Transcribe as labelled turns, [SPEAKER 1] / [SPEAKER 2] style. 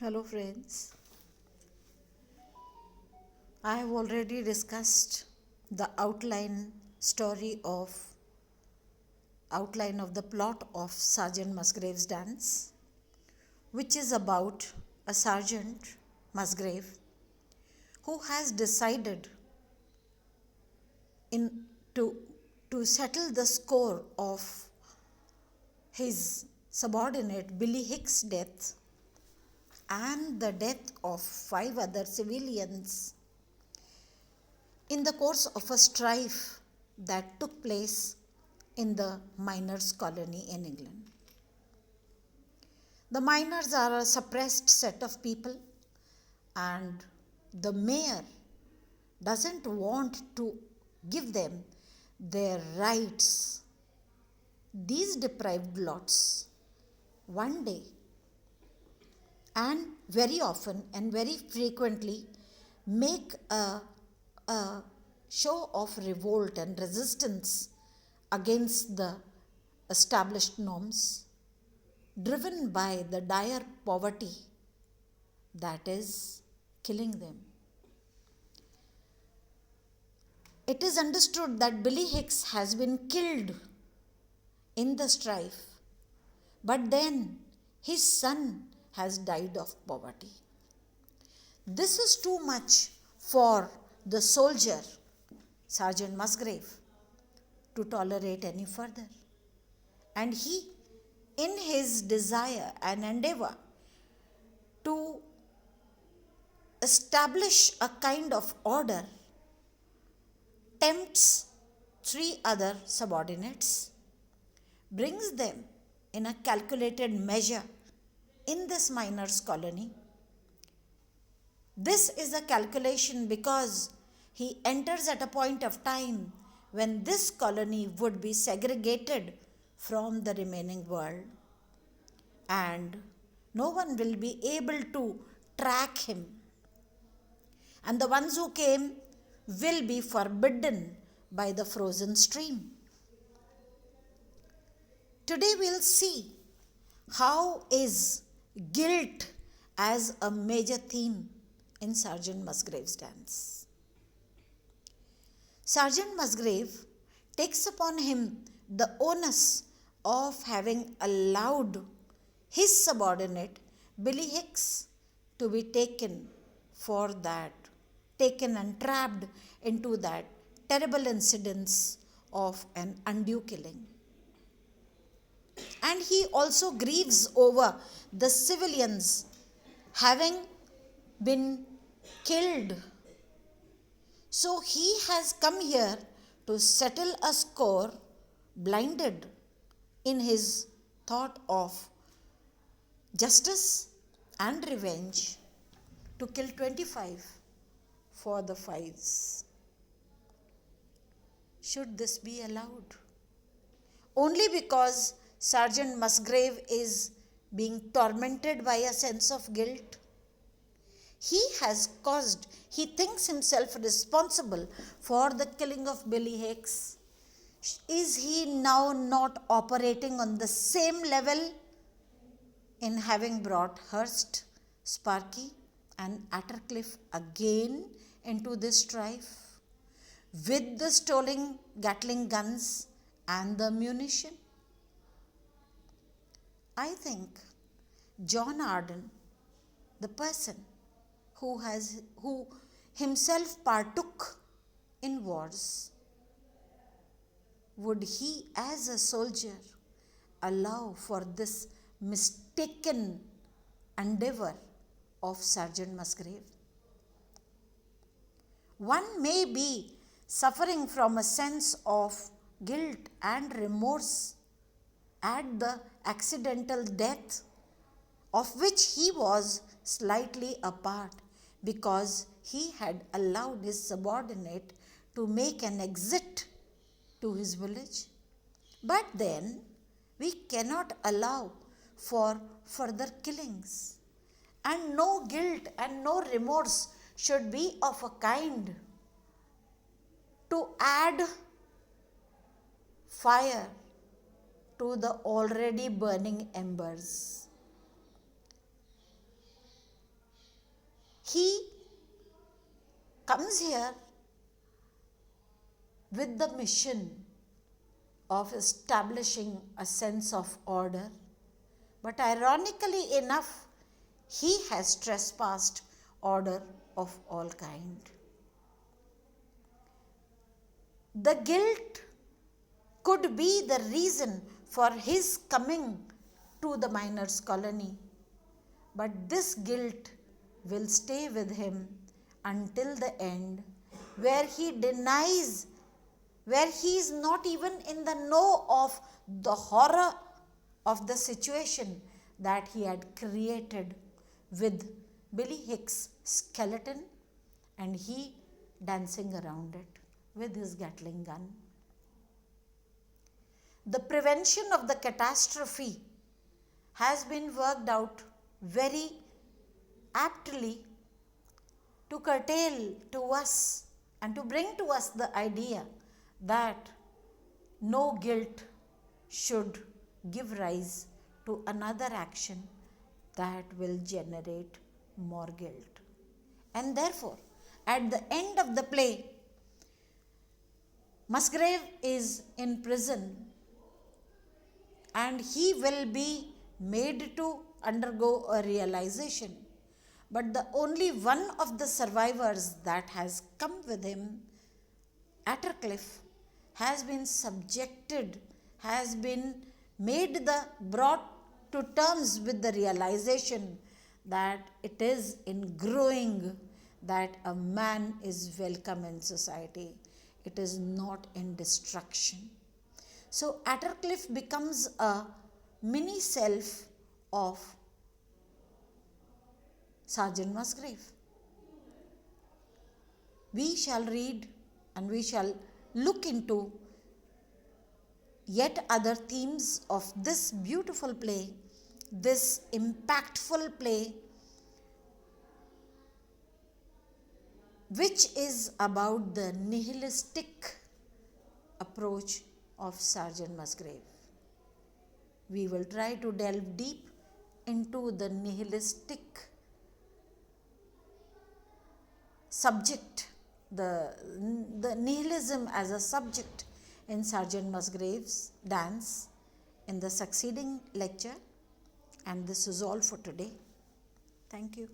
[SPEAKER 1] Hello friends, I have already discussed the outline of the plot of Sergeant Musgrave's dance, which is about a Sergeant Musgrave who has decided in to to settle the score of his subordinate Billy Hicks' death and the death of 5 other civilians in the course of a strife that took place in the miners' colony in England. The miners are a suppressed set of people, and the mayor doesn't want to give them their rights. These deprived lots one day and very often and very frequently make a show of revolt and resistance against the established norms, driven by the dire poverty that is killing them. It is understood that Billy Hicks has been killed in the strife, but then his son has died of poverty. This is too much for the soldier, Sergeant Musgrave, to tolerate any further. And he, in his desire and endeavor to establish a kind of order, tempts 3 other subordinates, brings them in a calculated measure in this miners' colony. This is a calculation because he enters at a point of time when this colony would be segregated from the remaining world, and no one will be able to track him. And the ones who came will be forbidden by the frozen stream. Today we'll see how is guilt as a major theme in Sergeant Musgrave's dance. Sergeant Musgrave takes upon him the onus of having allowed his subordinate Billy Hicks to be taken and trapped into that terrible incidence of an undue killing. And he also grieves over the civilians having been killed. So he has come here to settle a score, blinded in his thought of justice and revenge, to kill 25 for the 5s. Should this be allowed? Only because Sergeant Musgrave is being tormented by a sense of guilt. He thinks himself responsible for the killing of Billy Hicks. Is he now not operating on the same level in having brought Hurst, Sparky, and Attercliffe again into this strife with the stolen Gatling guns and the ammunition? I think John Arden, the person who himself partook in wars, would he as a soldier allow for this mistaken endeavor of Sergeant Musgrave? One may be suffering from a sense of guilt and remorse at the accidental death of which he was slightly a part, because he had allowed his subordinate to make an exit to his village. But then we cannot allow for further killings, and no guilt and no remorse should be of a kind to add fire to the already burning embers. He comes here with the mission of establishing a sense of order, but ironically enough, he has trespassed order of all kind. The guilt could be the reason for his coming to the miners' colony, but this guilt will stay with him until the end, where he denies, where he is not even in the know of the horror of the situation that he had created with Billy Hicks' skeleton and he dancing around it with his Gatling gun. The prevention of the catastrophe has been worked out very aptly to curtail to us and to bring to us the idea that no guilt should give rise to another action that will generate more guilt. And therefore, at the end of the play, Musgrave is in prison and he will be made to undergo a realization. But the only one of the survivors that has come with him, Attercliffe, has been subjected, has been brought to terms with the realization that it is in growing that a man is welcome in society. It is not in destruction. So Attercliffe becomes a mini self of Sergeant Musgrave. We shall read and we shall look into yet other themes of this beautiful play, this impactful play, which is about the nihilistic approach of Sergeant Musgrave. We will try to delve deep into the nihilistic subject, the nihilism as a subject in Sergeant Musgrave's dance in the succeeding lecture. And this is all for today. Thank you.